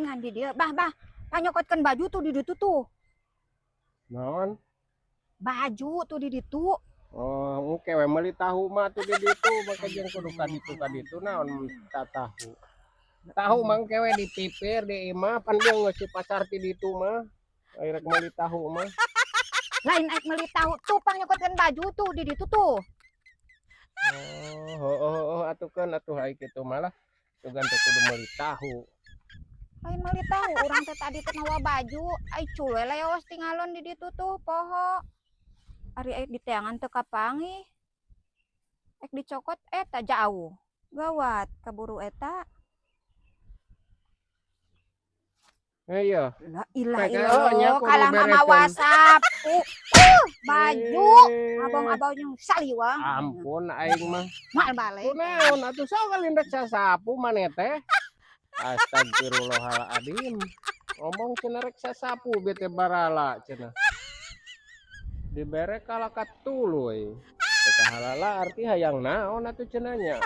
ngan di dia. Bah, panyokotkeun baju tuh di ditu tuh. Naon? Baju tuh di ditu. Oh, kewe meuli tahu mah tuh di ditu, maka jeung kudu ka ditu naon tak tahu. Tahu mang kewe dipipir di imah pan jeung geus pasar ti ditu mah. Ai rek meuli tahu mah. Lain aik meuli tahu tuh panyokotkeun baju tuh di ditu tuh. Oh, heueuh atukeun atuh ai kitu malah tugan teh kudu meuli tahu. Lain meuli tahu urang teh tadi teh nawa baju, ai cule leos tingalon di ditu tuh poho. Ari aik diteangan teu kapanggih. Aik dicokot eta jauh. Gawat kaburu eta. Iya. La ilah Mereka ilah nya lo kudu kalah mama bereskeun. WhatsApp. Baju abang-abang saliwang. Ampun aing mah. Mal balik. Kunaon atuh sok kalindak sasapu maneh teh. Astagfirullahaladzim. Ngomong cenah rek sasapu bete barala cenah. Dibere kalakat tuluy. Teu halala arti hayang naon atuh cenah nya.